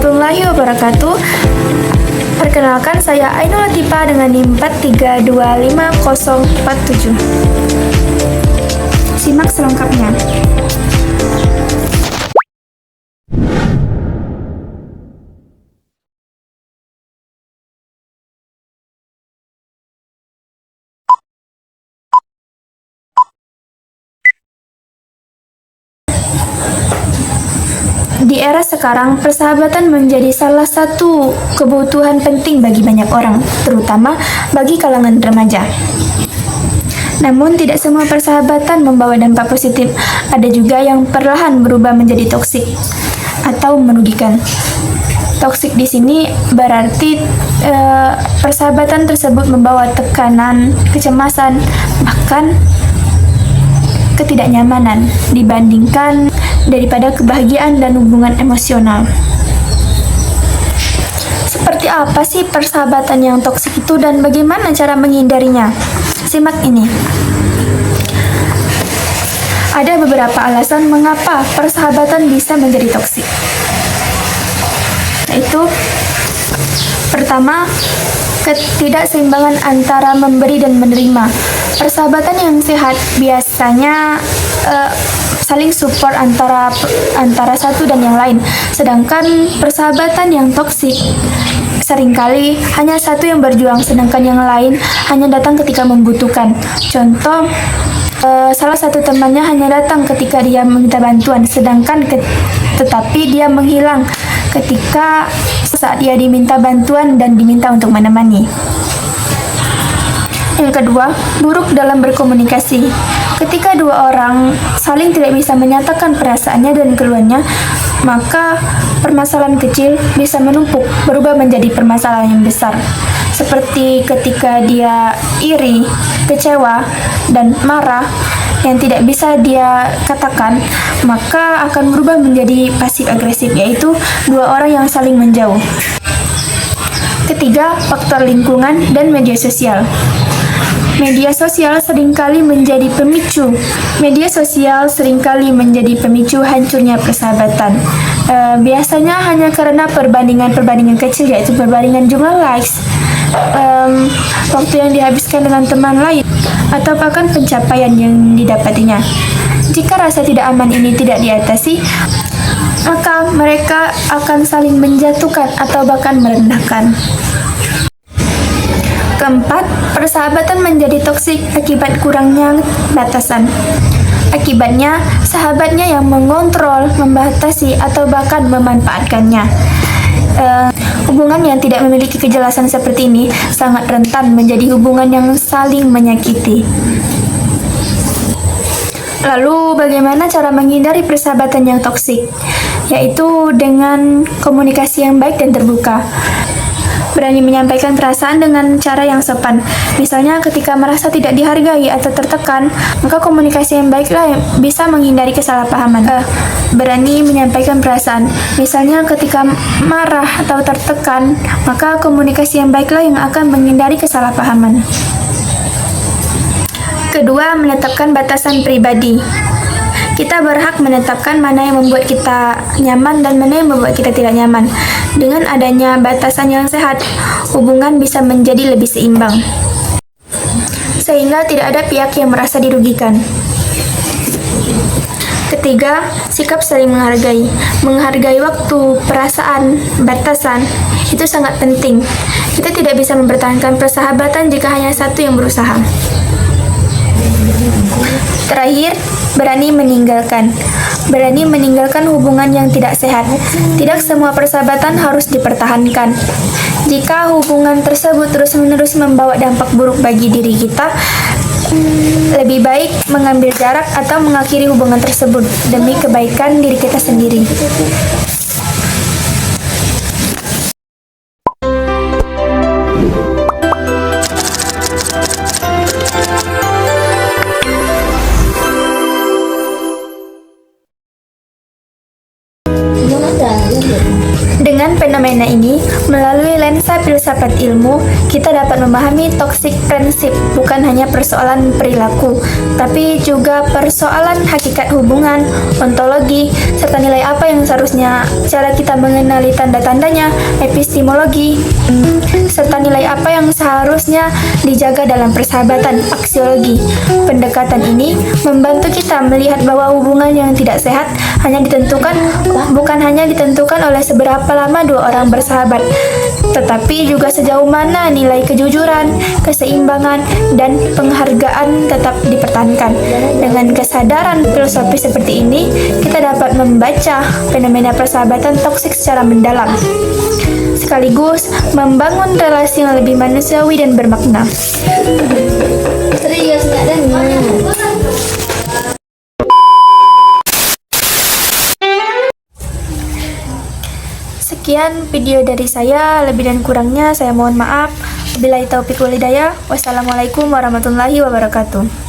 warahmatullahi wabarakatuh. Perkenalkan, saya Ainul Latifa dengan NIM 4325047. Simak selengkapnya. Di era sekarang, persahabatan menjadi salah satu kebutuhan penting bagi banyak orang, terutama bagi kalangan remaja. Namun, tidak semua persahabatan membawa dampak positif. Ada juga yang perlahan berubah menjadi toksik atau merugikan. Toksik di sini berarti persahabatan tersebut membawa tekanan, kecemasan, bahkan ketidaknyamanan dibandingkan daripada kebahagiaan dan hubungan emosional. Seperti apa sih persahabatan yang toksik itu dan bagaimana cara menghindarinya? Simak ini. Ada beberapa alasan mengapa persahabatan bisa menjadi toksik. Yaitu pertama, ketidakseimbangan antara memberi dan menerima. Persahabatan yang sehat biasanya saling support antara satu dan yang lain. Sedangkan persahabatan yang toksik seringkali hanya satu yang berjuang, sedangkan yang lain hanya datang ketika membutuhkan. Contoh, salah satu temannya hanya datang ketika dia meminta bantuan, sedangkan tetapi dia menghilang ketika saat dia diminta bantuan dan diminta untuk menemani. Yang kedua, buruk dalam berkomunikasi. Ketika dua orang saling tidak bisa menyatakan perasaannya dan keluhannya, maka permasalahan kecil bisa menumpuk, berubah menjadi permasalahan yang besar. Seperti ketika dia iri, kecewa, dan marah yang tidak bisa dia katakan, maka akan berubah menjadi pasif agresif, yaitu dua orang yang saling menjauh. Ketiga, faktor lingkungan dan media sosial. Media sosial seringkali menjadi pemicu. Hancurnya persahabatan. Biasanya hanya karena perbandingan kecil, yaitu perbandingan jumlah likes, waktu yang dihabiskan dengan teman lain, atau bahkan pencapaian yang didapatinya. Jika rasa tidak aman ini tidak diatasi, maka mereka akan saling menjatuhkan atau bahkan merendahkan. Keempat, persahabatan menjadi toksik akibat kurangnya batasan. Akibatnya, sahabatnya yang mengontrol, membatasi, atau bahkan memanfaatkannya. Hubungan yang tidak memiliki kejelasan seperti ini sangat rentan menjadi hubungan yang saling menyakiti. Lalu, bagaimana cara menghindari persahabatan yang toksik? Yaitu dengan komunikasi yang baik dan terbuka. Berani menyampaikan perasaan dengan cara yang sopan. Misalnya ketika merasa tidak dihargai atau tertekan, maka komunikasi yang baiklah yang bisa menghindari kesalahpahaman. Berani menyampaikan perasaan. Misalnya ketika marah atau tertekan, maka komunikasi yang baiklah yang akan menghindari kesalahpahaman. Kedua, menetapkan batasan pribadi. Kita berhak menetapkan mana yang membuat kita nyaman dan mana yang membuat kita tidak nyaman. Dengan adanya batasan yang sehat, hubungan bisa menjadi lebih seimbang, sehingga tidak ada pihak yang merasa dirugikan. Ketiga, sikap saling menghargai. Menghargai waktu, perasaan, batasan, itu sangat penting. Kita tidak bisa mempertahankan persahabatan jika hanya satu yang berusaha. Terakhir, berani meninggalkan. Berani meninggalkan hubungan yang tidak sehat. Tidak semua persahabatan harus dipertahankan. Jika hubungan tersebut terus-menerus membawa dampak buruk bagi diri kita, lebih baik mengambil jarak atau mengakhiri hubungan tersebut demi kebaikan diri kita sendiri. Dengan Dengan fenomena ini, melalui lensa filsafat ilmu, kita dapat memahami toxic friendship bukan hanya persoalan perilaku, tapi juga persoalan hakikat hubungan, ontologi, serta nilai apa yang seharusnya cara kita mengenali tanda-tandanya, epistemologi, serta nilai apa yang seharusnya dijaga dalam persahabatan, aksiologi. Pendekatan ini membantu kita melihat bahwa hubungan yang tidak sehat bukan hanya ditentukan oleh seberapa lama dua orang bersahabat, tetapi juga sejauh mana nilai kejujuran, keseimbangan, dan penghargaan tetap dipertahankan. Dengan kesadaran filosofis seperti ini, kita dapat membaca fenomena persahabatan toksik secara mendalam, sekaligus membangun relasi yang lebih manusiawi dan bermakna. Sekian video dari saya, lebih dan kurangnya saya mohon maaf. Wabillahi taufiq wal hidayah. Wassalamualaikum warahmatullahi wabarakatuh.